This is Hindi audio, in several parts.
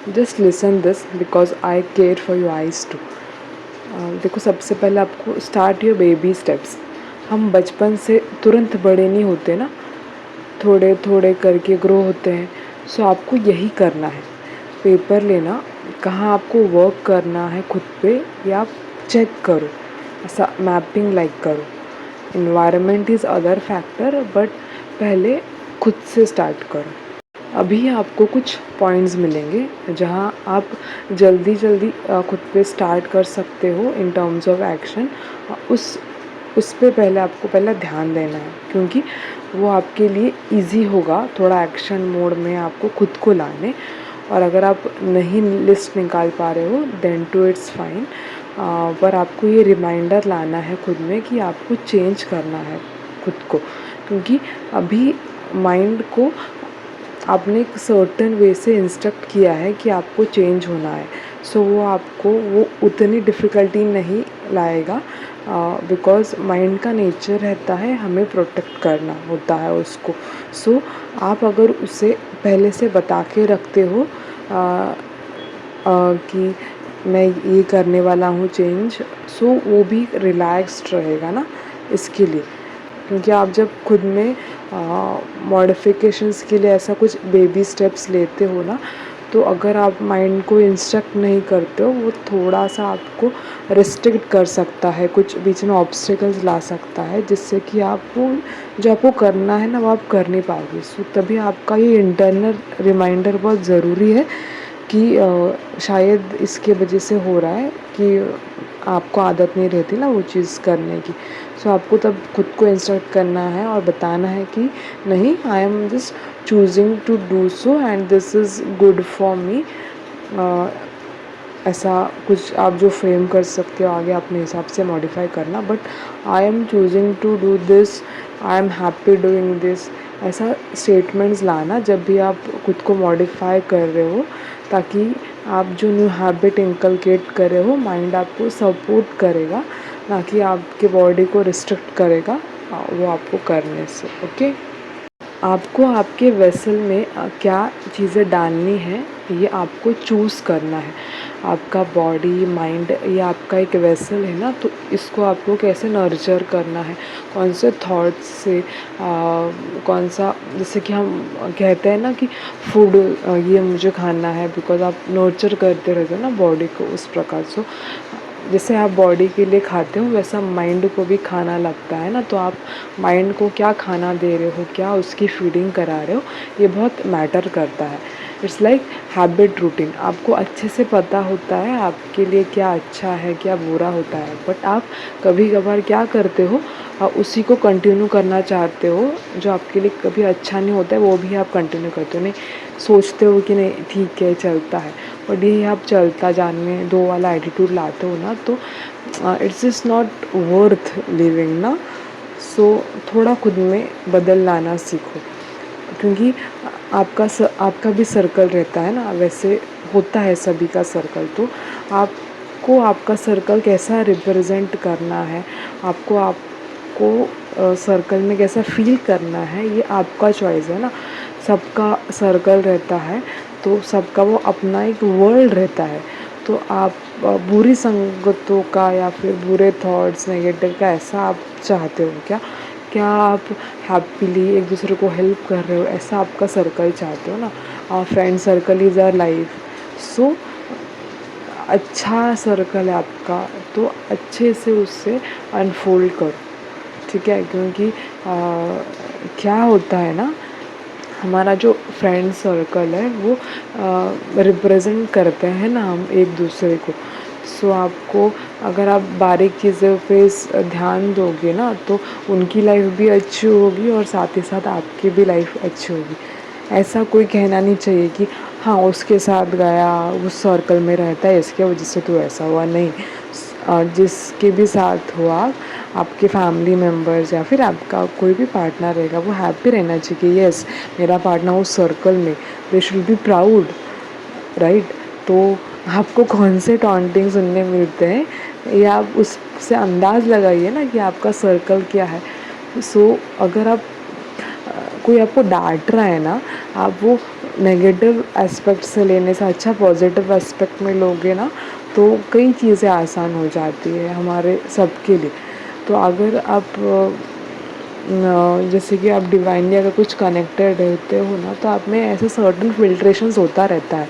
Just listen this because I care for your eyes too. देखो, सबसे पहले आपको स्टार्ट योर बेबी स्टेप्स। हम बचपन से तुरंत बड़े नहीं होते ना, थोड़े थोड़े करके ग्रो होते हैं। सो आपको यही करना है, पेपर लेना, कहाँ आपको वर्क करना है खुद पे, या आप चेक करो, ऐसा मैपिंग लाइक करो। Environment is other factor, but पहले खुद से स्टार्ट करो। अभी आपको कुछ पॉइंट्स मिलेंगे जहाँ आप जल्दी जल्दी खुद पे स्टार्ट कर सकते हो इन टर्म्स ऑफ एक्शन। उस पे पहले आपको ध्यान देना है, क्योंकि वो आपके लिए इजी होगा थोड़ा एक्शन मोड में आपको खुद को लाने। और अगर आप नहीं लिस्ट निकाल पा रहे हो देन टू इट्स फाइन, पर आपको ये रिमाइंडर लाना है खुद में कि आपको चेंज करना है खुद को, क्योंकि अभी माइंड को आपने एक सर्टेन वे से इंस्ट्रक्ट किया है कि आपको चेंज होना है। सो वो आपको वो उतनी डिफ़िकल्टी नहीं लाएगा, बिकॉज़ माइंड का नेचर रहता है हमें प्रोटेक्ट करना होता है उसको। सो आप अगर उसे पहले से बता के रखते हो कि मैं ये करने वाला हूँ चेंज, सो वो भी रिलैक्स्ड रहेगा ना इसके लिए। क्योंकि आप जब खुद में मॉडिफिकेशंस के लिए ऐसा कुछ बेबी स्टेप्स लेते हो ना, तो अगर आप माइंड को इंस्ट्रक्ट नहीं करते हो, वो थोड़ा सा आपको रिस्ट्रिक्ट कर सकता है, कुछ बीच में ऑब्स्टिकल्स ला सकता है, जिससे कि आप वो जो आपको करना है ना वो आप कर नहीं पाओगे। सो तभी आपका ये इंटरनल रिमाइंडर बहुत ज़रूरी है कि शायद इसके वजह से हो रहा है कि आपको आदत नहीं रहती ना वो चीज़ करने की। सो आपको तब खुद को इंस्ट्रक्ट करना है और बताना है कि नहीं, I am just choosing to do so and this is good for me. ऐसा कुछ आप जो फ्रेम कर सकते हो आगे अपने हिसाब से मॉडिफाई करना, but I am choosing to do this, I am happy doing this, ऐसा स्टेटमेंट्स लाना जब भी आप खुद को मॉडिफाई कर रहे हो, ताकि आप जो न्यू हैबिट इंकलकेट कर रहे हो माइंड आपको सपोर्ट करेगा, ना कि आपके बॉडी को रिस्ट्रिक्ट करेगा वो आपको करने से। ओके, आपको आपके वेसल में क्या चीज़ें डालनी है ये आपको चूज़ करना है। आपका बॉडी माइंड ये आपका एक वेसल है ना, तो इसको आपको कैसे नर्चर करना है, कौन से थॉट्स से, कौन सा, जैसे कि हम कहते हैं ना कि फूड ये मुझे खाना है, बिकॉज आप नर्चर करते रहते हो ना बॉडी को उस प्रकार। सो जैसे आप बॉडी के लिए खाते हो वैसा माइंड को भी खाना लगता है ना, तो आप माइंड को क्या खाना दे रहे हो, क्या उसकी फीडिंग करा रहे हो, ये बहुत मैटर करता है। It's like habit routine. आपको अच्छे से पता होता है आपके लिए क्या अच्छा है क्या बुरा होता है, बट आप कभी कभार क्या करते हो, उसी को कंटिन्यू करना चाहते हो, जो आपके लिए कभी अच्छा नहीं होता है वो भी आप कंटिन्यू करते हो। नहीं, सोचते हो कि नहीं ठीक है चलता है, बट ये आप चलता जाने दो वाला एटीट्यूड लाते हो ना, तो it's just not worth living ना। सो थोड़ा खुद में बदल लाना सीखो, क्योंकि आपका भी सर्कल रहता है ना, वैसे होता है सभी का सर्कल। तो आपको आपका सर्कल कैसा रिप्रेजेंट करना है, आपको सर्कल में कैसा फील करना है, ये आपका चॉइस है ना। सबका सर्कल रहता है, तो सबका वो अपना एक वर्ल्ड रहता है। तो आप बुरी संगतों का या फिर बुरे थॉट्स नेगेटिव का ऐसा आप चाहते हो क्या? क्या आप हैप्पीली एक दूसरे को हेल्प कर रहे हो, ऐसा आपका सर्कल चाहते हो ना। Friend circle is our life. So अच्छा सर्कल है आपका, तो अच्छे से उससे अनफोल्ड करो, ठीक है। क्योंकि क्या होता है ना, हमारा जो फ्रेंड सर्कल है वो रिप्रेजेंट करते हैं ना हम एक दूसरे को। सो आपको अगर आप बारीक चीज़ों पे ध्यान दोगे ना, तो उनकी लाइफ भी अच्छी होगी और साथ ही साथ आपकी भी लाइफ अच्छी होगी। ऐसा कोई कहना नहीं चाहिए कि हाँ उसके साथ गया, उस सर्कल में रहता है इसके वजह से तो ऐसा हुआ, नहीं। जिसके भी साथ हुआ, आपके फैमिली मेम्बर्स या फिर आपका कोई भी पार्टनर रहेगा, वो हैप्पी रहना चाहिए कि यस मेरा पार्टनर उस सर्कल में, they should be proud, right. तो आपको कौन से टॉन्टिंग सुनने मिलते हैं, ये आप उससे अंदाज़ लगाइए ना कि आपका सर्कल क्या है। सो अगर आप कोई आपको डांट रहा है ना, आप वो नेगेटिव एस्पेक्ट से लेने से अच्छा पॉजिटिव एस्पेक्ट में लोगे ना, तो कई चीज़ें आसान हो जाती है हमारे सबके लिए। तो अगर आप जैसे कि आप डिवाइनली अगर कुछ कनेक्टेड रहते हो ना, तो आप में ऐसे सर्टन फिल्ट्रेशंस होता रहता है,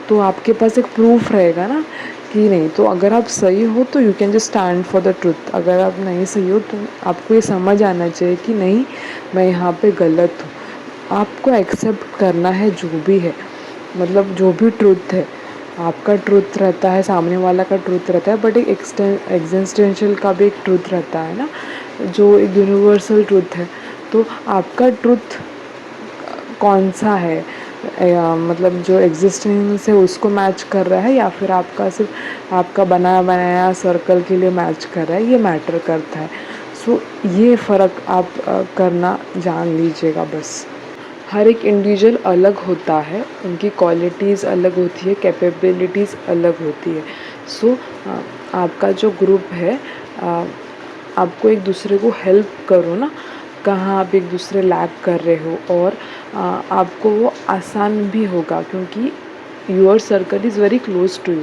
तो आपके पास एक प्रूफ रहेगा ना कि नहीं। तो अगर आप सही हो तो you can just stand for the truth, अगर आप नहीं सही हो तो आपको ये समझ आना चाहिए कि नहीं, मैं यहाँ पे गलत हूँ। आपको एक्सेप्ट करना है जो भी है, मतलब जो भी ट्रुथ है, आपका ट्रुथ रहता है, सामने वाला का ट्रुथ रहता है, बट एक एग्जिस्टेंशियल का भी एक ट्रुथ रहता है ना, जो एक यूनिवर्सल ट्रुथ है। तो आपका ट्रुथ कौन सा है, मतलब जो एग्जिस्टेंस है उसको मैच कर रहा है, या फिर आपका सिर्फ आपका बनाया बनाया सर्कल के लिए मैच कर रहा है, ये मैटर करता है। सो ये फ़र्क आप करना जान लीजिएगा बस। हर एक इंडिविजुअल अलग होता है, उनकी क्वालिटीज़ अलग होती है, कैपेबिलिटीज़ अलग होती है। सो आपका जो ग्रुप है, आपको एक दूसरे को हेल्प करो ना, कहाँ आप एक दूसरे लैग कर रहे हो, और आपको वो आसान भी होगा, क्योंकि your circle is very close to you.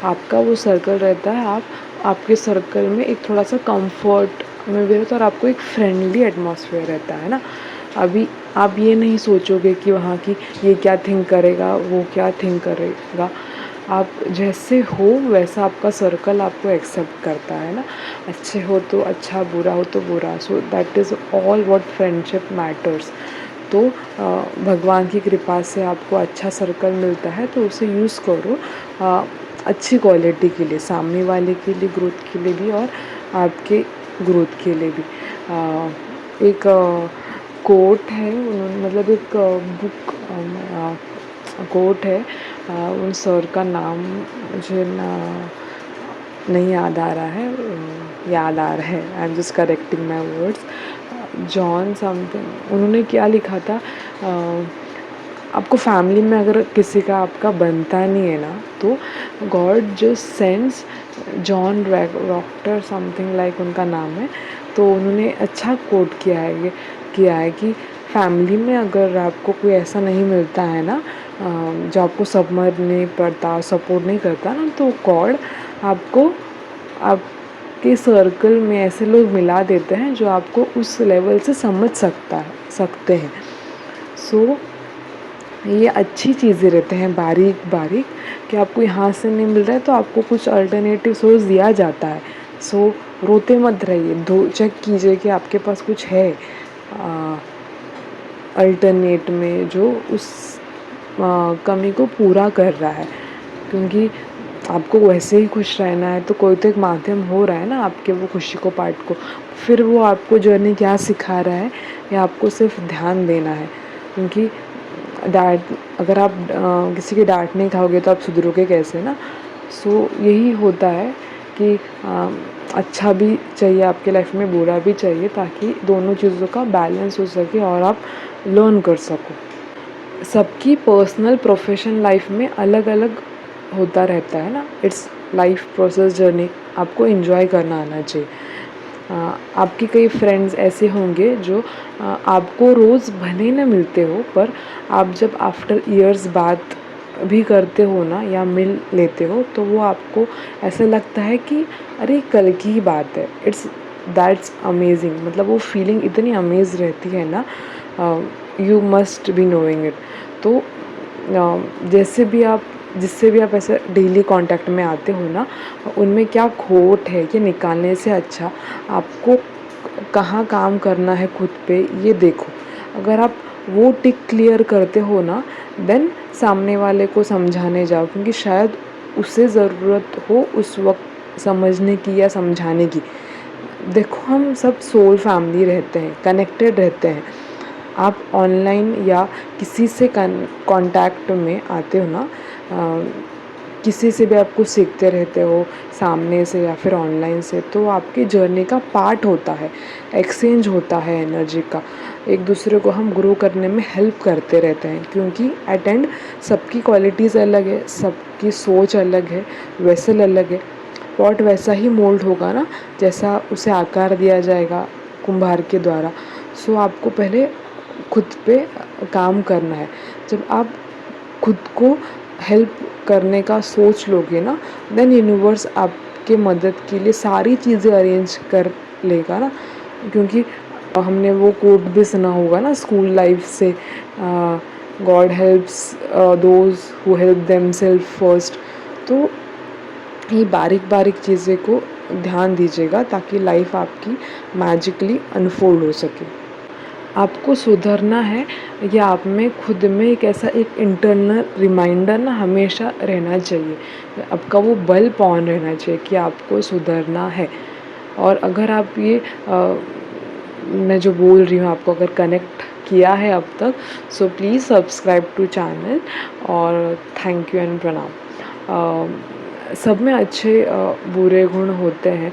आपका वो सर्कल रहता है, आप आपके सर्कल में एक थोड़ा सा कंफर्ट में भी रहता है, और आपको एक फ्रेंडली एटमॉस्फेयर रहता है ना। अभी आप ये नहीं सोचोगे कि वहाँ की ये क्या थिंक करेगा, वो क्या थिंक करेगा। आप जैसे हो वैसा आपका सर्कल आपको एक्सेप्ट करता है ना, अच्छे हो तो अच्छा, बुरा हो तो बुरा। So that is all what friendship matters. तो भगवान की कृपा से आपको अच्छा सर्कल मिलता है, तो उसे यूज़ करो अच्छी क्वालिटी के लिए, सामने वाले के लिए ग्रोथ के लिए भी, और आपके ग्रोथ के लिए भी। एक कोट है, उन्होंने मतलब एक बुक कोट है, उन सर का नाम मुझे नहीं याद आ रहा है, याद आ रहा है, I am just correcting my words. John something, उन्होंने क्या लिखा था, आपको फैमिली में अगर किसी का आपका बनता नहीं है ना, तो गॉड जस्ट सेंड्स जॉन रॉक्टर समथिंग लाइक उनका नाम है। तो उन्होंने अच्छा कोट किया है कि फैमिली में अगर आपको कोई ऐसा नहीं मिलता है ना, जो आपको समझ नहीं पड़ता, सपोर्ट नहीं करता ना, तो गॉड आपको आपके सर्कल में ऐसे लोग मिला देते हैं जो आपको उस लेवल से समझ सकते हैं। सो ये अच्छी चीज़ें रहते हैं, बारीक बारीक, कि आपको यहाँ से नहीं मिल रहा है तो आपको कुछ अल्टरनेटिव सोर्स दिया जाता है। सो रोते मत रहिए, दो चेक कीजिए कि आपके पास कुछ है अल्टरनेट में जो उस कमी को पूरा कर रहा है। क्योंकि आपको वैसे ही खुश रहना है, तो कोई तो एक माध्यम हो रहा है ना आपके वो खुशी को पार्ट को। फिर वो आपको जर्नी क्या सिखा रहा है, या आपको सिर्फ ध्यान देना है। क्योंकि अगर आप किसी की डांट नहीं खाओगे तो आप सुधरोगे कैसे ना। सो यही होता है कि अच्छा भी चाहिए आपके लाइफ में, बुरा भी चाहिए, ताकि दोनों चीज़ों का बैलेंस हो सके और आप लर्न कर सको। सबकी पर्सनल प्रोफेशनल लाइफ में अलग अलग होता रहता है ना, इट्स लाइफ प्रोसेस जर्नी, आपको एंजॉय करना आना चाहिए। आपके कई फ्रेंड्स ऐसे होंगे जो आपको रोज़ भले न मिलते हो, पर आप जब आफ्टर ईयर्स बात भी करते हो ना, या मिल लेते हो, तो वो आपको ऐसा लगता है कि अरे कल की ही बात है। दैट्स अमेजिंग, मतलब वो फीलिंग इतनी अमेज रहती है ना, you must be knowing it. तो जिससे भी आप ऐसे डेली कांटेक्ट में आते हो ना, उनमें क्या खोट है ये निकालने से अच्छा आपको कहाँ काम करना है खुद पे, ये देखो। अगर आप वो टिक क्लियर करते हो ना, देन सामने वाले को समझाने जाओ, क्योंकि शायद उसे ज़रूरत हो उस वक्त समझने की या समझाने की। देखो, हम सब सोल फैमिली रहते हैं, कनेक्टेड रहते हैं। आप ऑनलाइन या किसी से कांटेक्ट में आते हो ना, किसी से भी आप कुछ सीखते रहते हो, सामने से या फिर ऑनलाइन से, तो आपकी जर्नी का पार्ट होता है, एक्सचेंज होता है एनर्जी का। एक दूसरे को हम ग्रो करने में हेल्प करते रहते हैं, क्योंकि एट एंड सबकी क्वालिटीज़ अलग है, सबकी सोच अलग है, वेसल अलग है। पॉट वैसा ही मोल्ड होगा ना जैसा उसे आकार दिया जाएगा कुम्हार के द्वारा। सो आपको पहले खुद पे काम करना है। जब आप खुद को हेल्प करने का सोच लोगे ना, देन यूनिवर्स आपके मदद के लिए सारी चीज़ें अरेंज कर लेगा ना। क्योंकि हमने वो कोट भी सुना होगा ना स्कूल लाइफ से, God helps those who help themselves first. तो ये बारीक बारीक चीज़ें को ध्यान दीजिएगा ताकि लाइफ आपकी मैजिकली अनफोल्ड हो सके। आपको सुधरना है, या आप में खुद में एक ऐसा एक इंटरनल रिमाइंडर ना हमेशा रहना चाहिए, आपका वो बल ऑन रहना चाहिए कि आपको सुधरना है। और अगर आप ये मैं जो बोल रही हूँ आपको अगर कनेक्ट किया है अब तक, so please subscribe to channel. और थैंक यू एंड प्रणाम। सब में अच्छे बुरे गुण होते हैं।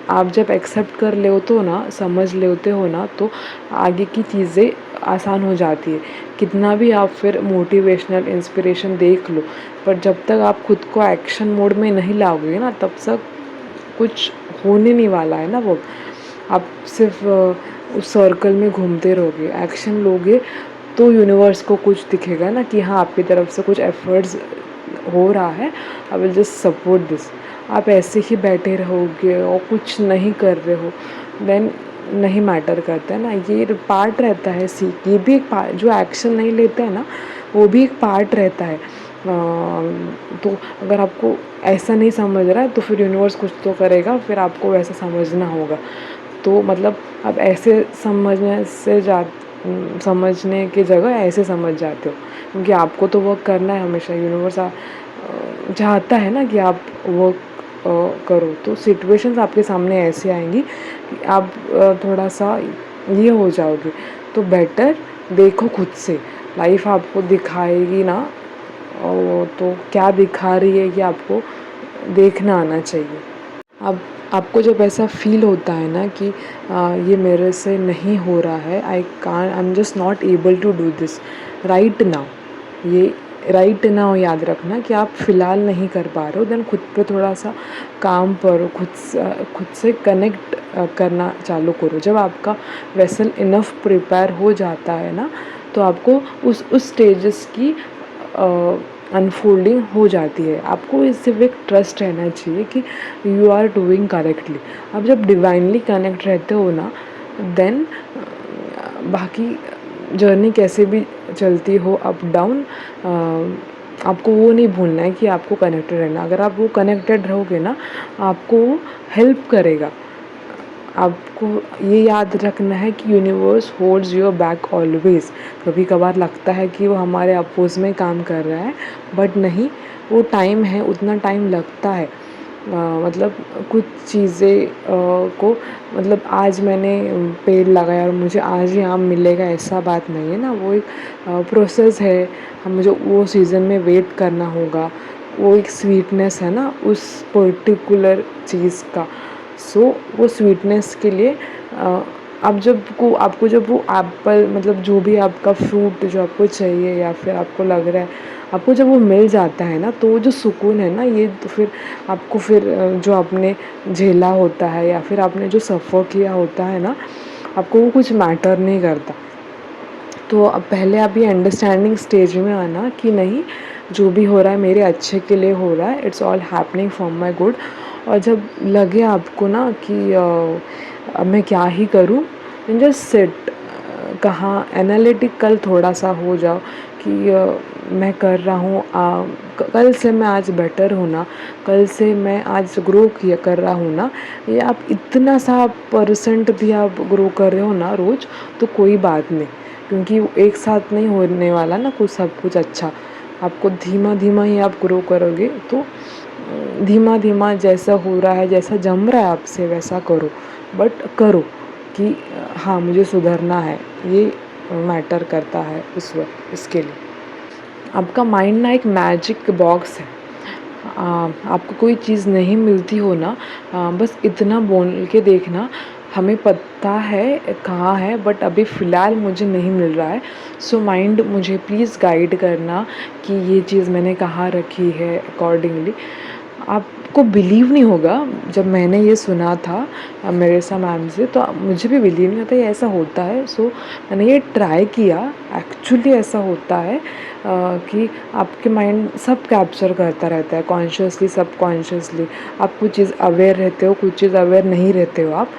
आप जब एक्सेप्ट कर लेते हो ना, समझ लेते हो ना, तो आगे की चीज़ें आसान हो जाती है। कितना भी आप फिर मोटिवेशनल इंस्पिरेशन देख लो, पर जब तक आप खुद को एक्शन मोड में नहीं लाओगे ना, तब तक कुछ होने नहीं वाला है ना। वो आप सिर्फ उस सर्कल में घूमते रहोगे। एक्शन लोगे तो यूनिवर्स को कुछ दिखेगा ना कि हाँ, आपकी तरफ से कुछ एफर्ट्स हो रहा है, I will just support this. आप ऐसे ही बैठे रहोगे और कुछ नहीं कर रहे हो, देन नहीं मैटर करता है ना। ये पार्ट रहता है सीख, ये भी एक पार्ट, जो एक्शन नहीं लेते हैं ना, वो भी एक पार्ट रहता है। तो अगर आपको ऐसा नहीं समझ रहा है तो फिर यूनिवर्स कुछ तो करेगा, फिर आपको वैसा समझना होगा। तो मतलब आप ऐसे समझने की जगह ऐसे समझ जाते हो, क्योंकि आपको तो वर्क करना है हमेशा। यूनिवर्स चाहता है ना कि आप वर्क करो। तो सिचुएशंस आपके सामने ऐसे आएंगी कि आप थोड़ा सा ये हो जाओगे। तो बेटर देखो खुद से, लाइफ आपको दिखाएगी ना, तो क्या दिखा रही है ये आपको देखना आना चाहिए। अब आपको जब ऐसा फील होता है ना कि ये मेरे से नहीं हो रहा है, I am just not able to do this right now, ये राइट नाउ याद रखना कि आप फ़िलहाल नहीं कर पा रहे हो, देन खुद पे थोड़ा सा काम करो, खुद से कनेक्ट करना चालू करो। जब आपका वेसल इनफ प्रिपेयर हो जाता है ना, तो आपको उस स्टेजेस की अनफोल्डिंग हो जाती है। आपको इस सिर्फ एक ट्रस्ट रहना चाहिए कि यू आर डूइंग करेक्टली। आप जब डिवाइनली कनेक्ट रहते हो ना, देन बाकी जर्नी कैसे भी चलती हो अप डाउन, आपको वो नहीं भूलना है कि आपको कनेक्टेड रहना। अगर आप वो कनेक्टेड रहोगे ना, आपको हेल्प करेगा। आपको ये याद रखना है कि universe holds your back always. कभी कभार लगता है कि वो हमारे अपोज में काम कर रहा है, बट नहीं, वो टाइम है, उतना टाइम लगता है। मतलब कुछ चीज़ें को, मतलब आज मैंने पेड़ लगाया और मुझे आज ही आम मिलेगा, ऐसा बात नहीं है ना। वो एक प्रोसेस है, हम मुझे वो सीज़न में वेट करना होगा। वो एक स्वीटनेस है ना उस पर्टिकुलर चीज़ का। सो वो स्वीटनेस के लिए आपको जब वो एप्पल, मतलब जो भी आपका फ्रूट जो आपको चाहिए या फिर आपको लग रहा है, आपको जब वो मिल जाता है ना, तो वो जो सुकून है ना, ये तो फिर आपको फिर जो आपने झेला होता है या फिर आपने जो सफ़र किया होता है ना, आपको वो कुछ मैटर नहीं करता। तो अब पहले आप ये अंडरस्टैंडिंग स्टेज में आना कि नहीं, जो भी हो रहा है मेरे अच्छे के लिए हो रहा है, it's all happening for my good. और जब लगे आपको ना कि अब मैं क्या ही करूँ, जस्ट सिट, कहाँ एनालिटिकल थोड़ा सा हो जाओ कि मैं कर रहा हूँ, कल से मैं आज बेटर हूँ ना, कल से मैं आज ग्रो किया कर रहा हूँ ना। ये आप इतना सा % भी आप ग्रो कर रहे हो ना रोज़, तो कोई बात नहीं, क्योंकि एक साथ नहीं होने वाला ना कुछ सब कुछ अच्छा। आपको धीमा धीमा ही आप ग्रो करोगे। तो धीमा धीमा जैसा हो रहा है, जैसा जम रहा है आपसे, वैसा करो, बट करो कि हाँ, मुझे सुधरना है, ये मैटर करता है उस वक्त। इसके लिए आपका माइंड ना एक मैजिक बॉक्स है। आपको कोई चीज़ नहीं मिलती हो ना, बस इतना बोल के देखना, हमें पता है कहाँ है, बट अभी फ़िलहाल मुझे नहीं मिल रहा है। सो माइंड, मुझे प्लीज़ गाइड करना कि ये चीज़ मैंने कहाँ रखी है, अकॉर्डिंगली आपको बिलीव नहीं होगा। जब मैंने ये सुना था मेरेसा मैम से, तो मुझे भी बिलीव नहीं होता ये ऐसा होता है। सो मैंने ये ट्राई किया, एक्चुअली ऐसा होता है कि आपके माइंड सब कैप्चर करता रहता है, कॉन्शियसली सबकॉन्शियसली। आप कुछ चीज़ अवेयर रहते हो, कुछ चीज़ अवेयर नहीं रहते हो आप।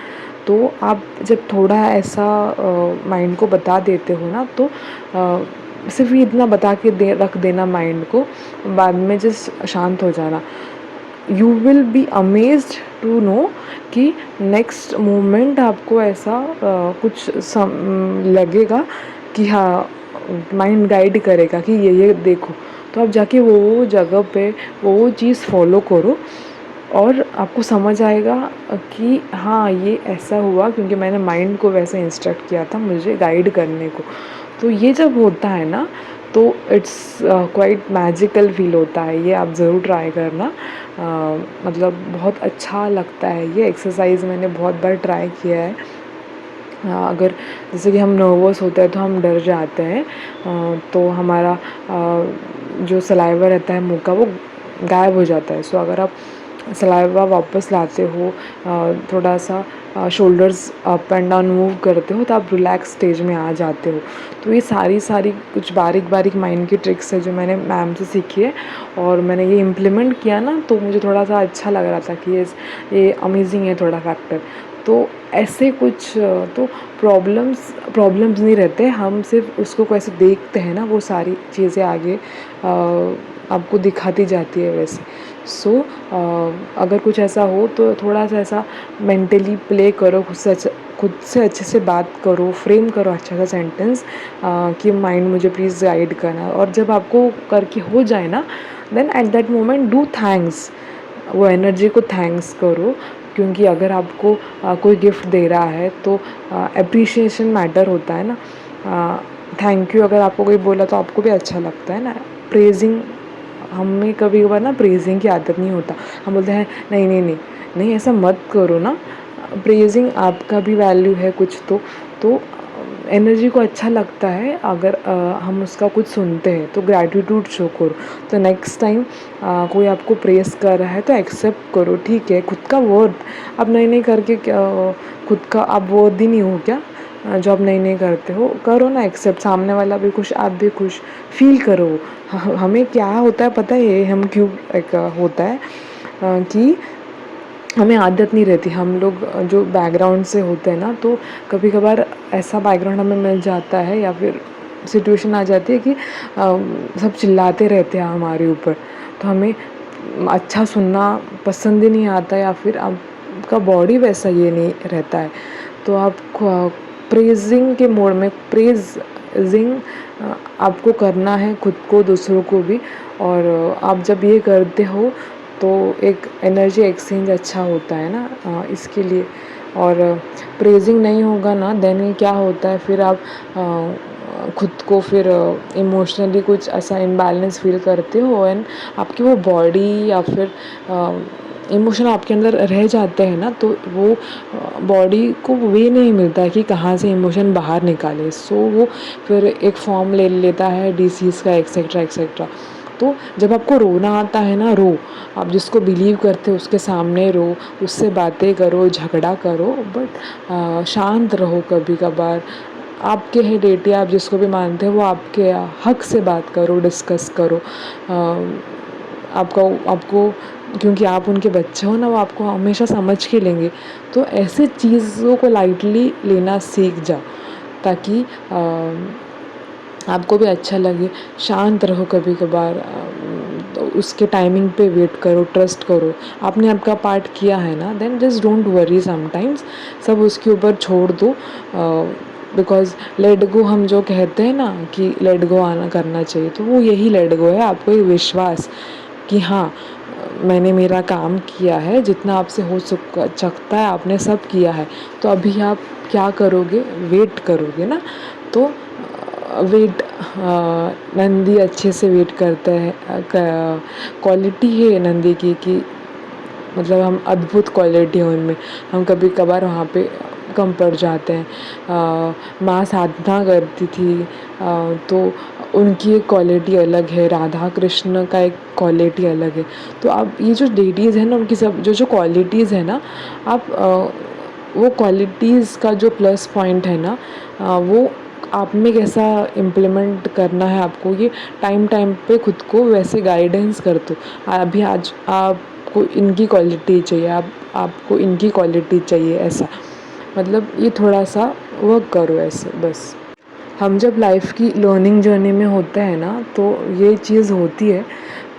तो आप जब थोड़ा ऐसा माइंड को बता देते हो ना, तो सिर्फ इतना बता के रख देना माइंड को, बाद में जस्ट शांत हो जाना। You will be amazed to know कि नेक्स्ट मोमेंट आपको ऐसा कुछ लगेगा कि हाँ, माइंड गाइड करेगा कि ये देखो। तो आप जाके वो जगह पे वो चीज़ फॉलो करो, और आपको समझ आएगा कि हाँ, ये ऐसा हुआ क्योंकि मैंने माइंड को वैसे इंस्ट्रक्ट किया था मुझे गाइड करने को। तो ये जब होता है ना, तो इट्स क्वाइट मैजिकल फील होता है। ये आप ज़रूर ट्राई करना। मतलब बहुत अच्छा लगता है ये एक्सरसाइज, मैंने बहुत बार ट्राई किया है। अगर जैसे कि हम नर्वस होते हैं तो हम डर जाते हैं, तो हमारा जो सलाइवा रहता है मुंह का, वो गायब हो जाता है। सो अगर आप सलाइवा वापस लाते हो, थोड़ा सा shoulders up and down move करते हो, तो आप रिलैक्स स्टेज में आ जाते हो। तो ये सारी कुछ बारीक बारीक माइंड की ट्रिक्स है जो मैंने मैम से सीखी है, और मैंने ये इम्प्लीमेंट किया ना, तो मुझे थोड़ा सा अच्छा लग रहा था कि ये अमेजिंग है थोड़ा फैक्टर। तो ऐसे कुछ तो प्रॉब्लम्स नहीं रहते, हम सिर्फ उसको कैसे देखते हैं ना, वो सारी चीज़ें आगे आपको दिखाती जाती है वैसे। सो अगर कुछ ऐसा हो तो थोड़ा सा ऐसा मेंटली प्ले करो, खुद से अच्छे से बात करो, फ्रेम करो अच्छा सा सेंटेंस कि माइंड मुझे प्लीज़ गाइड करना। और जब आपको करके हो जाए ना, then at that moment do thanks, वो एनर्जी को थैंक्स करो। क्योंकि अगर आपको कोई गिफ्ट दे रहा है तो अप्रिशिएशन मैटर होता है ना। थैंक यू अगर आपको कोई बोला तो आपको भी अच्छा लगता है ना। प्रेजिंग, हमें कभी कभार ना प्रेजिंग की आदत नहीं होता, हम बोलते हैं नहीं नहीं नहीं नहीं, ऐसा मत करो ना। प्रेजिंग आपका भी वैल्यू है कुछ तो एनर्जी को अच्छा लगता है अगर हम उसका कुछ सुनते हैं, तो ग्रैटिट्यूड शो करो। तो नेक्स्ट टाइम कोई आपको प्रेस कर रहा है तो एक्सेप्ट करो, ठीक है। खुद का वर्थ आप नहीं करके खुद का आप वर्थ ही नहीं हो क्या? जो आप नहीं करते हो, करो ना एक्सेप्ट। सामने वाला भी खुश, आप भी खुश, फील करो। हमें क्या होता है पता है, ये हम क्यों एक होता है कि हमें आदत नहीं रहती। हम लोग जो बैकग्राउंड से होते हैं ना, तो कभी कभार ऐसा बैकग्राउंड हमें मिल जाता है, या फिर सिचुएशन आ जाती है कि सब चिल्लाते रहते हैं हमारे ऊपर, तो हमें अच्छा सुनना पसंद ही नहीं आता, या फिर आपका बॉडी वैसा ये नहीं रहता है। तो आप प्रेजिंग के मोड में, प्रेजिंग आपको करना है, खुद को, दूसरों को भी। और आप जब ये करते हो तो एक एनर्जी एक्सचेंज अच्छा होता है ना, इसके लिए। और प्रेजिंग नहीं होगा ना, देन क्या होता है फिर आप खुद को फिर इमोशनली कुछ ऐसा इम्बैलेंस फील करते हो, एंड आपकी वो बॉडी या फिर इमोशन आपके अंदर रह जाते हैं ना, तो वो बॉडी को वे नहीं मिलता है कि कहाँ से इमोशन बाहर निकाले। सो वो फिर एक फॉर्म ले लेता है डिसीज़ का, एक्सेट्रा एक्सेट्रा। तो जब आपको रोना आता है ना, रो। आप जिसको बिलीव करते हो उसके सामने रो, उससे बातें करो, झगड़ा करो, बट शांत रहो। कभी कभार आपके है डेटी, आप जिसको भी मानते हो वो आपके हक से बात करो, डिस्कस करो। आपको क्योंकि आप उनके बच्चे हो ना, वो आपको हमेशा समझ के लेंगे। तो ऐसे चीज़ों को लाइटली लेना सीख जाओ, ताकि आपको भी अच्छा लगे। शांत रहो कभी कभार, तो उसके टाइमिंग पे वेट करो, ट्रस्ट करो। आपने आपका पार्ट किया है ना, then just don't worry sometimes, सब उसके ऊपर छोड़ दो। बिकॉज लेट गो हम जो कहते हैं ना कि लेट गो आना करना चाहिए, तो वो यही लेट गो है। आपको एक विश्वास कि हाँ, मैंने मेरा काम किया है, जितना आपसे हो सकता है आपने सब किया है। तो अभी आप क्या करोगे, वेट करोगे ना। तो वेट, नंदी अच्छे से वेट करता है। क्वालिटी है नंदी की कि मतलब हम अद्भुत क्वालिटी है उनमें। हम कभी कभार वहाँ पे कम पड़ जाते हैं। माँ साधना करती थी, तो उनकी एक क्वालिटी अलग है, राधा कृष्ण का एक क्वालिटी अलग है। तो आप ये जो डेटीज़ है ना, उनकी सब जो जो क्वालिटीज़ है ना, आप वो क्वालिटीज़ का जो प्लस पॉइंट है ना, वो आप में कैसा इम्प्लीमेंट करना है आपको, ये टाइम टाइम पे खुद को वैसे गाइडेंस कर दो। अभी आज आपको इनकी क्वालिटी चाहिए, आपको इनकी क्वालिटी चाहिए, ऐसा मतलब ये थोड़ा सा वर्क करो ऐसे बस। हम जब लाइफ की लर्निंग जर्नी में होते हैं ना, तो ये चीज़ होती है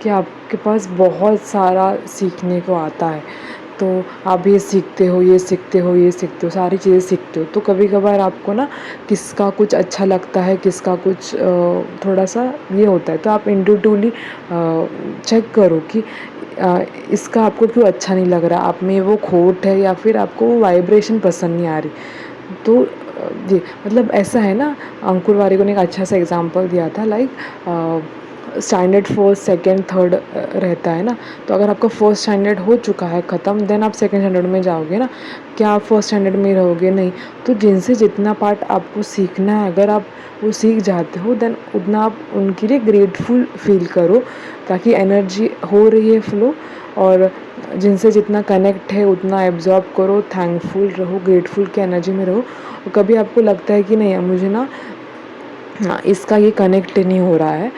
कि आपके पास बहुत सारा सीखने को आता है। तो आप ये सीखते हो, ये सीखते हो, ये सीखते हो, सारी चीज़ें सीखते हो। तो कभी कभार आपको ना किसका कुछ अच्छा लगता है, किसका कुछ थोड़ा सा ये होता है, तो आप इंट्यूटिवली चेक करो कि इसका आपको क्यों अच्छा नहीं लग रहा, आप में वो खोट है या फिर आपको वो वाइब्रेशन पसंद नहीं आ रही। तो जी, मतलब ऐसा है ना, अंकुर वारिको ने एक अच्छा सा एग्जांपल दिया था, like standard first second third रहता है ना। तो अगर आपका फर्स्ट स्टैंडर्ड हो चुका है ख़त्म, देन आप सेकंड स्टैंडर्ड में जाओगे ना, क्या आप फर्स्ट स्टैंडर्ड में रहोगे? नहीं। तो जिनसे जितना पार्ट आपको सीखना है, अगर आप वो सीख जाते हो, देन उतना आप उनके लिए ग्रेटफुल फील करो, ताकि एनर्जी हो रही है फ्लो, और जिनसे जितना कनेक्ट है उतना एब्जॉर्ब करो, थैंकफुल रहो, ग्रेटफुल की एनर्जी में रहो। और कभी आपको लगता है कि नहीं मुझे ना इसका ये कनेक्ट नहीं हो रहा है,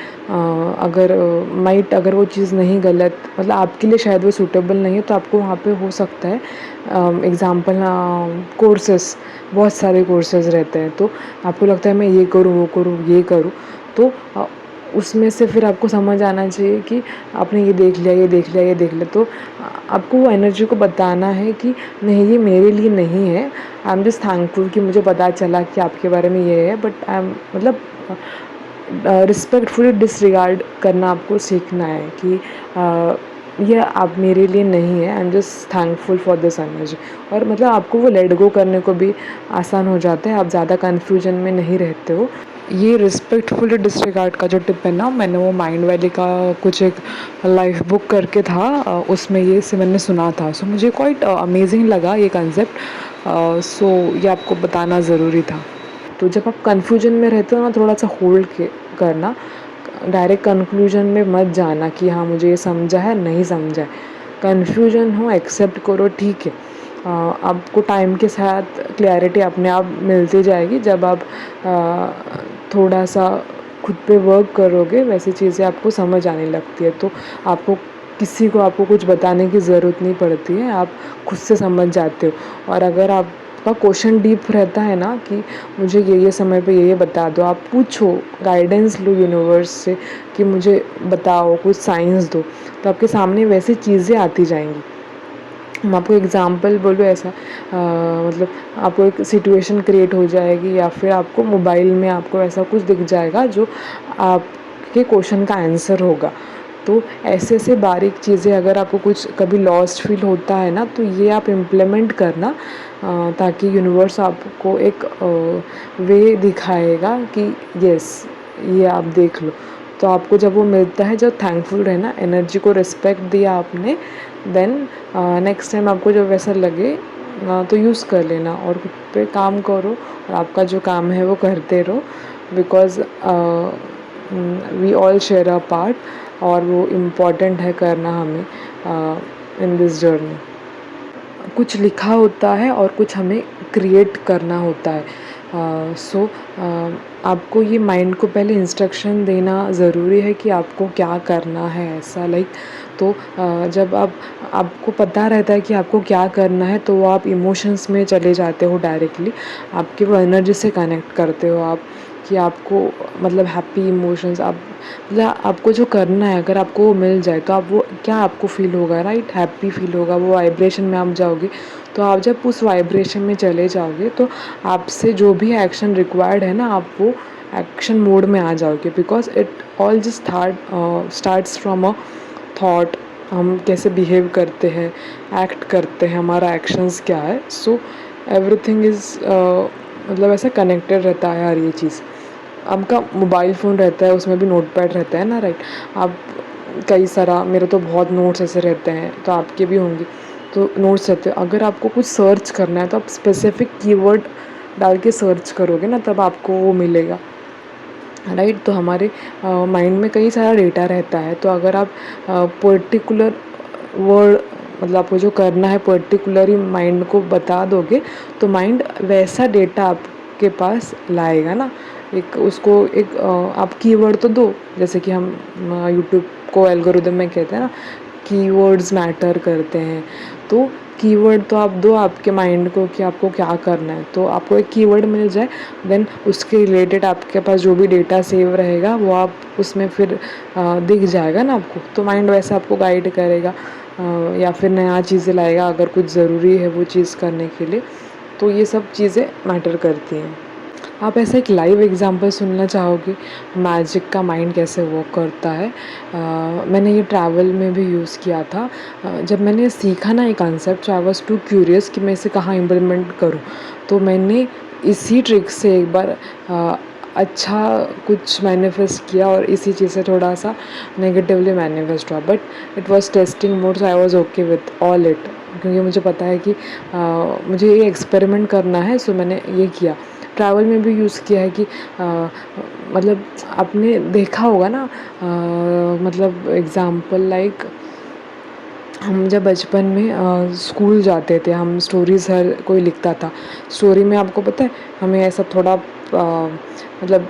अगर वो चीज़ नहीं गलत, मतलब आपके लिए शायद वो सूटेबल नहीं है, तो आपको वहाँ पे हो सकता है एग्ज़ाम्पल कोर्सेस, बहुत सारे कोर्सेज़ रहते हैं। तो आपको लगता है मैं ये करूँ, वो करूँ, ये करूँ, तो उसमें से फिर आपको समझ आना चाहिए कि आपने ये देख लिया, ये देख लिया, ये देख लिया, तो आपको वो एनर्जी को बताना है कि नहीं, ये मेरे लिए नहीं है। आई एम जस्ट थैंकफुल कि मुझे पता चला कि आपके बारे में ये है, बट आई एम मतलब रिस्पेक्टफुली डिसरिगार्ड करना आपको सीखना है कि ये आप मेरे लिए नहीं है, I am just thankful for this energy. और मतलब आपको वो लेट गो करने को भी आसान हो जाता है, आप ज़्यादा कन्फ्यूजन में नहीं रहते हो। ये रिस्पेक्टफुली डिसरिगार्ड का जो टिप है ना, मैंने वो माइंड वैली का कुछ एक लाइफ बुक करके था, उसमें ये से मैंने सुना था। सो मुझे क्वाइट अमेजिंग लगा ये कंसेप्ट, सो ये आपको बताना ज़रूरी था। तो जब आप कन्फ्यूजन में रहते हो ना, थोड़ा सा होल्ड करना, डायरेक्ट कंक्लूजन में मत जाना कि हाँ मुझे ये समझा है, नहीं समझा है। कन्फ्यूजन हो, एक्सेप्ट करो, ठीक है। आपको टाइम के साथ क्लैरिटी अपने आप मिलती जाएगी, जब आप थोड़ा सा खुद पे वर्क करोगे, वैसी चीज़ें आपको समझ आने लगती है। तो आपको कुछ बताने की ज़रूरत नहीं पड़ती है, आप खुद से समझ जाते हो। और अगर आपका क्वेश्चन डीप रहता है ना कि मुझे ये समय पे ये बता दो, आप पूछो, गाइडेंस लो यूनिवर्स से कि मुझे बताओ, कुछ साइंस दो, तो आपके सामने वैसी चीज़ें आती जाएंगी। मैं आपको एग्ज़ाम्पल बोलूँ ऐसा, मतलब आपको एक सिचुएशन क्रिएट हो जाएगी, या फिर आपको मोबाइल में आपको ऐसा कुछ दिख जाएगा जो आपके क्वेश्चन का आंसर होगा। तो ऐसे ऐसे बारीक चीज़ें, अगर आपको कुछ कभी लॉस्ट फील होता है ना, तो ये आप इम्प्लीमेंट करना, ताकि यूनिवर्स आपको एक वे दिखाएगा कि यस, ये आप देख लो। तो आपको जब वो मिलता है, जब थैंकफुल रहना, एनर्जी को रिस्पेक्ट दिया आपने, देन नेक्स्ट टाइम आपको जब वैसा लगे तो यूज़ कर लेना, और खुद पे काम करो, और आपका जो काम है वो करते रहो, because we all share a part, और वो इम्पॉर्टेंट है करना हमें इन दिस जर्नी। कुछ लिखा होता है और कुछ हमें क्रिएट करना होता है। सो आपको ये माइंड को पहले इंस्ट्रक्शन देना ज़रूरी है कि आपको क्या करना है, ऐसा लाइक। तो जब आपको पता रहता है कि आपको क्या करना है, तो वो आप इमोशंस में चले जाते हो डायरेक्टली, आपकी वो एनर्जी से कनेक्ट करते हो आप, कि आपको मतलब हैप्पी इमोशंस, आप मतलब आपको जो करना है, अगर आपको वो मिल जाए, तो आप वो क्या आपको फ़ील होगा, राइट? हैप्पी फ़ील होगा, वो वाइब्रेशन में आप जाओगे। तो आप जब उस वाइब्रेशन में चले जाओगे, तो आपसे जो भी एक्शन रिक्वायर्ड है ना, आप वो एक्शन मोड में आ जाओगे, because it all just starts from a thought. हम कैसे बिहेव करते हैं, एक्ट करते हैं, हमारा एक्शंस क्या है। सो एवरीथिंग इज़ मतलब ऐसा कनेक्टेड रहता है यार ये चीज़। आपका मोबाइल फ़ोन रहता है, उसमें भी नोट पैड रहता है ना, राइट? आप कई सारा, मेरे तो बहुत नोट्स ऐसे रहते हैं, तो आपके भी होंगे। तो नोट्स रहते हैं, अगर आपको कुछ सर्च करना है, तो आप स्पेसिफिक कीवर्ड डाल के सर्च करोगे ना, तब आपको वो मिलेगा। राइट। तो हमारे माइंड में कई सारा डेटा रहता है, तो अगर आप पर्टिकुलर वर्ड, मतलब आपको जो करना है पर्टिकुलरली माइंड को बता दोगे, तो माइंड वैसा डेटा आपके पास लाएगा ना। एक उसको एक आप कीवर्ड तो दो, जैसे कि हम यूट्यूब को एल्गोरिदम में कहते हैं ना, कीवर्ड्स मैटर करते हैं। तो कीवर्ड तो आप दो आपके माइंड को कि आपको क्या करना है, तो आपको एक कीवर्ड मिल जाए, देन उसके रिलेटेड आपके पास जो भी डेटा सेव रहेगा वो आप उसमें फिर दिख जाएगा ना आपको, तो माइंड वैसे आपको गाइड करेगा या फिर नया चीज़ें लाएगा अगर कुछ ज़रूरी है वो चीज़ करने के लिए। तो ये सब चीज़ें मैटर करती हैं। आप ऐसा एक लाइव एग्जांपल सुनना चाहोगे मैजिक का माइंड कैसे वर्क करता है? मैंने ये ट्रैवल में भी यूज़ किया था। जब मैंने सीखा ना ये concept, I was too curious कि मैं इसे कहाँ इम्प्लीमेंट करूँ। तो मैंने इसी ट्रिक से एक बार अच्छा कुछ मैनिफेस्ट किया और इसी चीज़ से थोड़ा सा नेगेटिवली मैनिफेस्ट हुआ, but it was testing mode, so I was okay with all it, क्योंकि मुझे पता है कि मुझे ये एक्सपेरिमेंट करना है, सो मैंने ये किया। ट्रैवल में भी यूज़ किया है कि मतलब आपने देखा होगा ना, मतलब एग्ज़ाम्पल लाइक हम जब बचपन में स्कूल जाते थे, हम स्टोरीज़ हर कोई लिखता था। स्टोरी में आपको पता है हमें ऐसा थोड़ा मतलब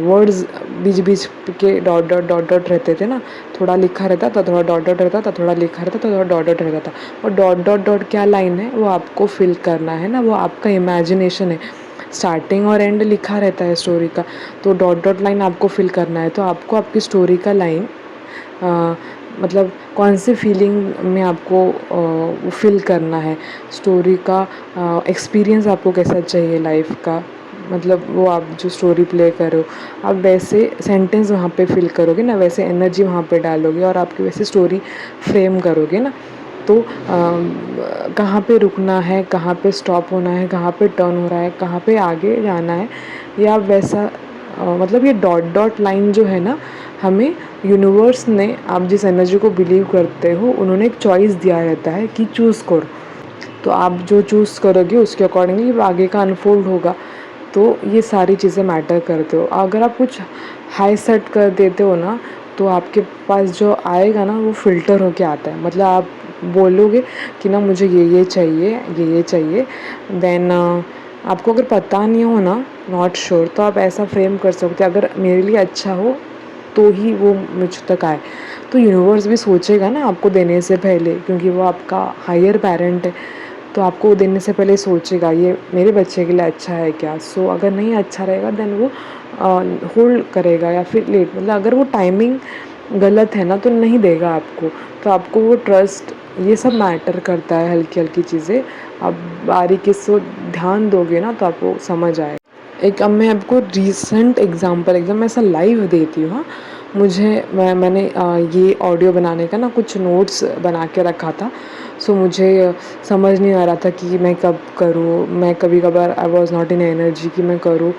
वर्ड्स बीच बीच के डॉट डॉट डॉट डॉट रहते थे ना, थोड़ा लिखा रहता था, थोड़ा डॉट डॉट रहता था, थोड़ा लिखा रहता था, थोड़ा डॉट डॉट रहता था। और डॉट डॉट डॉट क्या लाइन है वो आपको फिल करना है ना, वो आपका इमेजिनेशन है। स्टार्टिंग और एंड लिखा रहता है स्टोरी का, तो डॉट डॉट लाइन आपको फिल करना है। तो आपको आपकी स्टोरी का लाइन मतलब कौन सी फीलिंग में आपको फिल करना है, स्टोरी का एक्सपीरियंस आपको कैसा चाहिए लाइफ का, मतलब वो आप जो स्टोरी प्ले करो आप वैसे सेंटेंस वहाँ पे फिल करोगे ना, वैसे एनर्जी वहाँ पे डालोगे और आपकी वैसे स्टोरी फ्रेम करोगे ना। तो कहाँ पे रुकना है, कहाँ पे स्टॉप होना है, कहाँ पे टर्न हो रहा है, कहाँ पे आगे जाना है, ये आप वैसा मतलब ये डॉट डॉट लाइन जो है ना, हमें यूनिवर्स ने, आप जिस एनर्जी को बिलीव करते हो, उन्होंने एक चॉइस दिया रहता है कि चूज़ करो। तो आप जो चूज़ करोगे उसके अकॉर्डिंगली आगे का अनफोल्ड होगा। तो ये सारी चीज़ें मैटर करते हो। अगर आप कुछ हाई सेट कर देते हो ना, तो आपके पास जो आएगा ना वो फ़िल्टर होके आता है। मतलब आप बोलोगे कि ना मुझे ये चाहिए, ये चाहिए, देन आपको अगर पता नहीं हो ना, नॉट श्योर, तो आप ऐसा फ्रेम कर सकते हो, अगर मेरे लिए अच्छा हो तो ही वो मुझ तक आए। तो यूनिवर्स भी सोचेगा ना आपको देने से पहले, क्योंकि वो आपका हायर पेरेंट है, तो आपको देने से पहले सोचेगा ये मेरे बच्चे के लिए अच्छा है क्या। सो अगर नहीं अच्छा रहेगा देन वो होल्ड करेगा या फिर लेट, मतलब अगर वो टाइमिंग गलत है ना तो नहीं देगा आपको। तो आपको वो ट्रस्ट, ये सब मैटर करता है, हल्की हल्की चीज़ें आप बारीकी से ध्यान दोगे ना तो आपको समझ आए। एक अब मैं आपको रीसेंट एग्जांपल एकदम ऐसा लाइव देती हूँ। हाँ, मैंने ये ऑडियो बनाने का ना कुछ नोट्स बना के रखा था। सो मुझे समझ नहीं आ रहा था कि मैं कब करूँ, मैं कभी कभार I was not in energy कि मैं करूँ,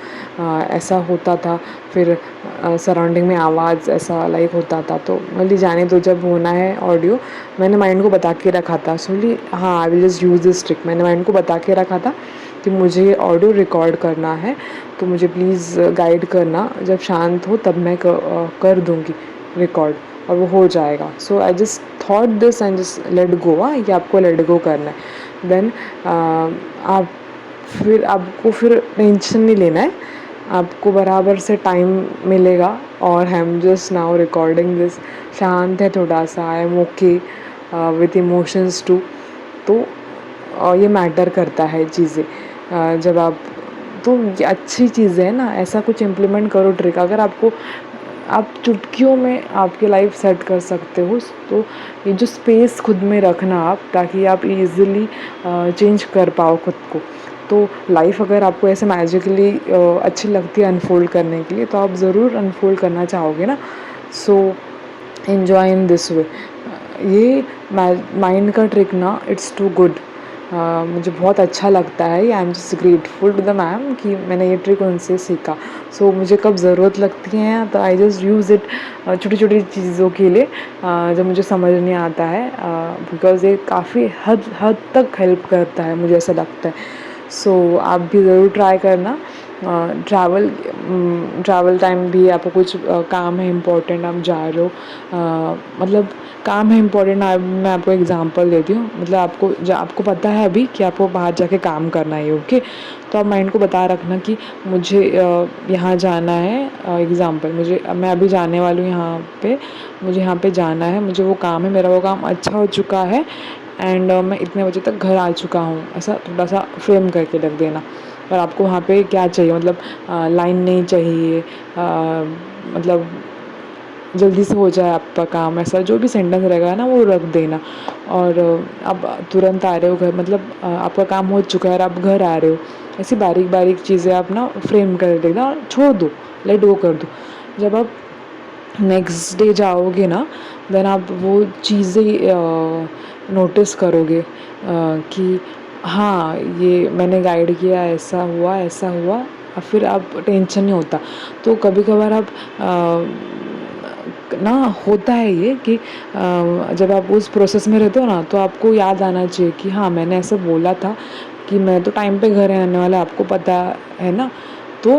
ऐसा होता था। फिर सराउंडिंग में आवाज़ ऐसा लाइक होता था, तो बोली जाने दो, जब होना है ऑडियो, मैंने माइंड को बता के रखा था। सो बोली हाँ I will just use this trick, मैंने माइंड को बता के रखा था कि मुझे ऑडियो रिकॉर्ड करना है, तो मुझे प्लीज़ गाइड करना, जब शांत हो तब मैं कर दूँगी रिकॉर्ड और वो हो जाएगा। So I just thought this and just let go. हाँ, ये आपको लेट गो करना है। देन आप फिर आपको फिर टेंशन नहीं लेना है, आपको बराबर से टाइम मिलेगा। और I am just now recording this, शांत है थोड़ा सा, I am okay with emotions too. तो ये मैटर करता है चीज़ें जब आप, तो ये अच्छी चीज़ है ना, ऐसा कुछ इम्प्लीमेंट करो ट्रिक। अगर आपको, आप चुटकियों में आपकी लाइफ सेट कर सकते हो, तो ये जो स्पेस खुद में रखना आप, ताकि आप इजीली चेंज कर पाओ खुद को। तो लाइफ अगर आपको ऐसे मैजिकली अच्छी लगती है अनफोल्ड करने के लिए, तो आप ज़रूर अनफोल्ड करना चाहोगे ना। So enjoy in this way. ये माइंड का ट्रिक ना, इट्स टू गुड। मुझे बहुत अच्छा लगता है। I am just grateful to the ma'am कि मैंने ये ट्रिक उनसे सीखा। सो मुझे कब ज़रूरत लगती है तो आई जस्ट यूज़ इट छोटी छोटी चीज़ों के लिए, जब मुझे समझ नहीं आता है, बिकॉज़ ये काफ़ी हद तक हेल्प करता है, मुझे ऐसा लगता है। सो आप भी ज़रूर ट्राई करना। ट्रैवल टाइम भी आपको कुछ काम है इम्पोर्टेंट, आप जा रहे हो, मतलब काम है इम्पोर्टेंट। मैं आपको एग्जांपल देती हूँ, मतलब आपको पता है अभी कि आपको बाहर जाके काम करना है, ओके। तो आप माइंड को बता रखना कि मुझे यहाँ जाना है। एग्जांपल, मैं अभी जाने वाली हूँ यहाँ पे, मुझे यहाँ पे जाना है, मुझे वो काम है, मेरा वो काम अच्छा हो चुका है एंड मैं इतने बजे तक घर आ चुका हूँ। ऐसा थोड़ा सा फ्रेम करके रख देना। और आपको वहाँ पे क्या चाहिए, मतलब लाइन नहीं चाहिए, मतलब जल्दी से हो जाए आपका काम, ऐसा जो भी सेंटेंस रहेगा ना वो रख देना। और आप तुरंत आ रहे हो घर, मतलब आपका काम हो चुका है और आप घर आ रहे हो, ऐसी बारीक बारीक चीज़ें आप ना फ्रेम कर देना और छोड़ दो, लेट गो कर दो। जब आप नेक्स्ट डे जाओगे ना, देन आप वो चीज़ें नोटिस करोगे कि हाँ ये मैंने गाइड किया, ऐसा हुआ, और फिर आप टेंशन नहीं होता। तो कभी कभार आप ना होता है ये कि जब आप उस प्रोसेस में रहते हो ना, तो आपको याद आना चाहिए कि हाँ मैंने ऐसा बोला था कि मैं तो टाइम पे घर आने वाला, आपको पता है ना। तो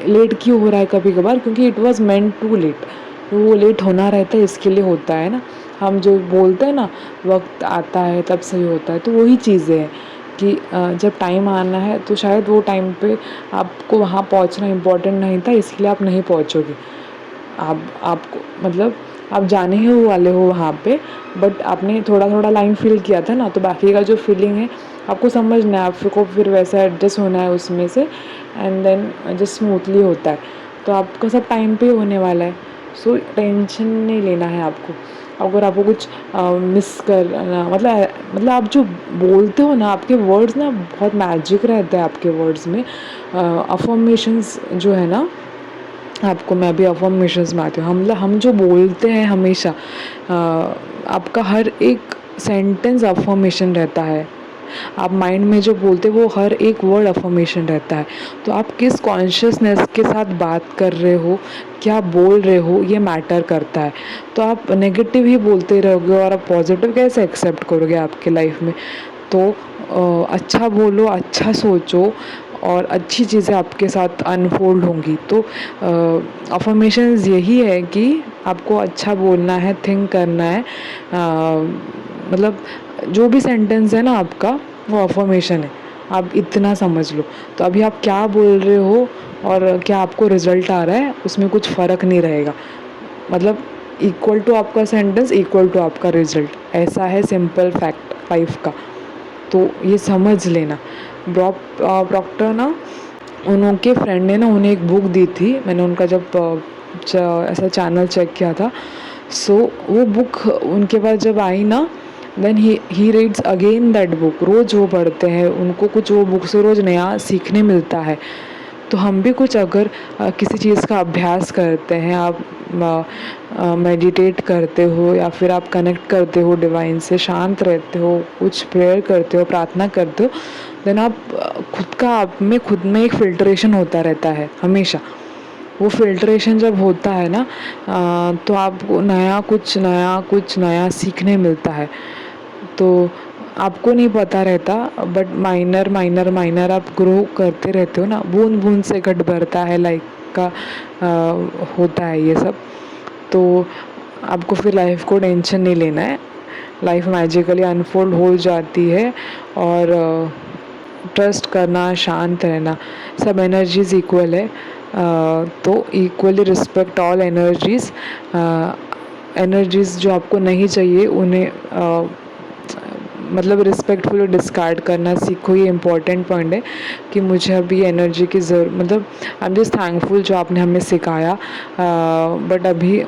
लेट क्यों हो रहा है कभी कभार, क्योंकि it was meant to late. वो लेट होना रहता है, इसके लिए होता है ना। हम जो बोलते हैं ना, वक्त आता है तब सही होता है, तो वही चीज़ें हैं कि जब टाइम आना है तो शायद वो टाइम पे आपको वहाँ पहुँचना इम्पोर्टेंट नहीं था, इसलिए आप नहीं पहुँचोगे। आपको मतलब आप जाने ही वाले हो वहाँ पे, बट आपने थोड़ा थोड़ा लाइन फिल किया था ना, तो बाकी का जो फीलिंग है आपको समझना है, आपको फिर वैसा एडजस्ट होना है उसमें से, एंड देन जस्ट स्मूथली होता है। तो आपका सब टाइम पे होने वाला है, सो टेंशन नहीं लेना है आपको। अगर आपको कुछ मिस करना, मतलब आप जो बोलते हो ना, आपके वर्ड्स ना बहुत मैजिक रहता है आपके वर्ड्स में। अफर्मेशंस जो है ना, आपको मैं अभी अफर्मेशंस में आती हूँ। हम जो बोलते हैं हमेशा, आपका हर एक सेंटेंस अफर्मेशन रहता है। आप माइंड में जो बोलते हो वो हर एक वर्ड अफर्मेशन रहता है। तो आप किस कॉन्शियसनेस के साथ बात कर रहे हो, क्या बोल रहे हो, ये मैटर करता है। तो आप नेगेटिव ही बोलते रहोगे और आप पॉजिटिव कैसे एक्सेप्ट करोगे आपके लाइफ में। तो अच्छा बोलो, अच्छा सोचो, और अच्छी चीज़ें आपके साथ अनफोल्ड होंगी। तो अफर्मेशंस यही है कि आपको अच्छा बोलना है, थिंक करना है। मतलब जो भी सेंटेंस है ना आपका, वो अफर्मेशन है, आप इतना समझ लो। तो अभी आप क्या बोल रहे हो और क्या आपको रिजल्ट आ रहा है, उसमें कुछ फ़र्क नहीं रहेगा। मतलब इक्वल टू आपका सेंटेंस, इक्वल टू आपका रिजल्ट, ऐसा है सिंपल फैक्ट लाइफ का। तो ये समझ लेना। प्रॉक्टर ना, उनके फ्रेंड ने ना उन्हें एक बुक दी थी। मैंने उनका जब ऐसा चैनल चेक किया था, सो वो बुक उनके पास जब आई ना, then he reads again that book. रोज़ वो पढ़ते हैं, उनको कुछ वो बुक से रोज़ नया सीखने मिलता है। तो हम भी कुछ अगर किसी चीज़ का अभ्यास करते हैं, आप मेडिटेट करते हो या फिर आप कनेक्ट करते हो डिवाइन से, शांत रहते हो, कुछ प्रेयर करते हो, प्रार्थना करते हो, देन आप खुद में एक फ़िल्ट्रेशन होता रहता है हमेशा। वो फ़िल्ट्रेशन जब होता है ना, तो आपको कुछ नया सीखने मिलता है। तो आपको नहीं पता रहता, बट माइनर माइनर माइनर आप ग्रो करते रहते हो ना, बूंद बूंद से घट भरता है लाइफ का। होता है ये सब। तो आपको फिर लाइफ को टेंशन नहीं लेना है, लाइफ मैजिकली अनफोल्ड हो जाती है। और ट्रस्ट करना, शांत रहना, सब एनर्जीज इक्वल है। तो equally respect all energies. Energies जो आपको नहीं चाहिए उन्हें मतलब रिस्पेक्टफुली डिस्कार्ड करना सीखो। ये इम्पॉर्टेंट पॉइंट है कि मुझे अभी एनर्जी की मतलब आई एम जस्ट थैंकफुल जो आपने हमें सिखाया, बट अभी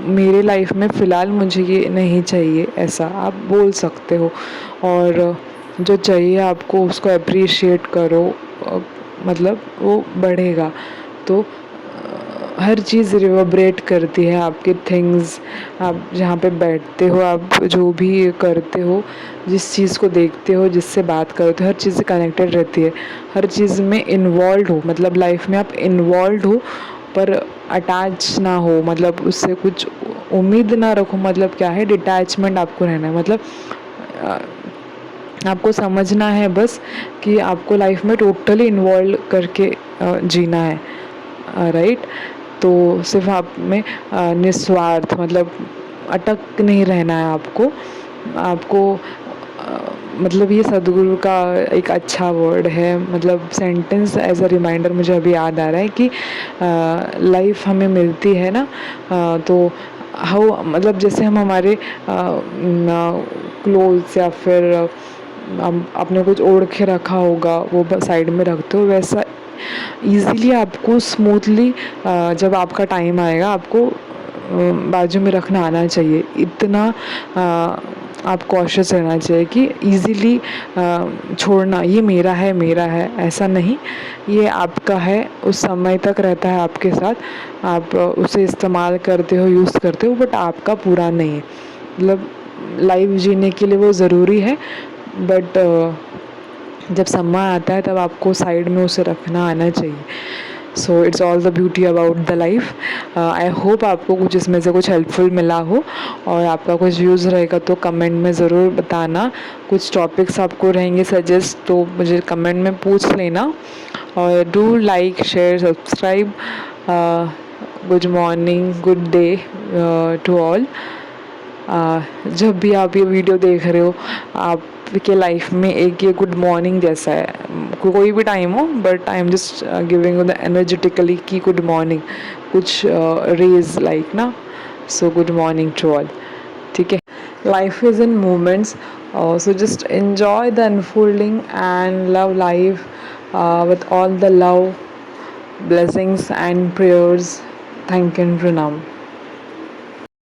मेरे लाइफ में फ़िलहाल मुझे ये नहीं चाहिए, ऐसा आप बोल सकते हो। और जो चाहिए आपको उसको अप्रिशिएट करो, मतलब वो बढ़ेगा। तो हर चीज़ रिवर्बरेट करती है, आपके थिंग्स, आप जहाँ पे बैठते हो, आप जो भी करते हो, जिस चीज़ को देखते हो, जिससे बात करते हो, हर चीज़ से कनेक्टेड रहती है। हर चीज़ में इन्वॉल्व हो, मतलब लाइफ में आप इन्वॉल्व हो पर अटैच ना हो, मतलब उससे कुछ उम्मीद ना रखो। मतलब क्या है, डिटैचमेंट आपको रहना है। मतलब आपको समझना है बस कि आपको लाइफ में टोटली इन्वॉल्व करके जीना है, राइट। तो सिर्फ आप में निस्वार्थ मतलब अटक नहीं रहना है आपको। आपको मतलब ये सदगुरु का एक अच्छा वर्ड है, मतलब सेंटेंस एज अ रिमाइंडर मुझे अभी याद आ रहा है कि लाइफ हमें मिलती है ना, तो हाउ मतलब जैसे हम हमारे क्लोथ्स या फिर आपने कुछ ओढ़ के रखा होगा वो साइड में रखते हो, वैसा ईज़िली आपको स्मूथली जब आपका टाइम आएगा आपको बाजू में रखना आना चाहिए। इतना आप कॉशियस रहना चाहिए कि ईज़िली छोड़ना, ये मेरा है ऐसा नहीं, ये आपका है, उस समय तक रहता है आपके साथ, आप उसे इस्तेमाल करते हो, यूज़ करते हो, बट आपका पूरा नहीं है। मतलब लाइफ जीने के लिए वो ज़रूरी है, बट जब समय आता है तब आपको साइड में उसे रखना आना चाहिए। So it's all the beauty about the life. I hope आपको कुछ इसमें से कुछ हेल्पफुल मिला हो, और आपका कुछ व्यूज़ रहेगा तो कमेंट में ज़रूर बताना। कुछ टॉपिक्स आपको रहेंगे सजेस्ट तो मुझे कमेंट में पूछ लेना, और do like share subscribe. Good morning, good day to all. जब भी आप ये वीडियो देख रहे हो आपके लाइफ में एक ये गुड मॉर्निंग जैसा है, कोई भी टाइम हो, but I am just giving you the energetically की गुड मॉर्निंग, कुछ रेज लाइक ना, so good morning to all. ठीक है, life is in moments, so just enjoy the unfolding and love life with all the love, blessings and prayers. Thank and pranam.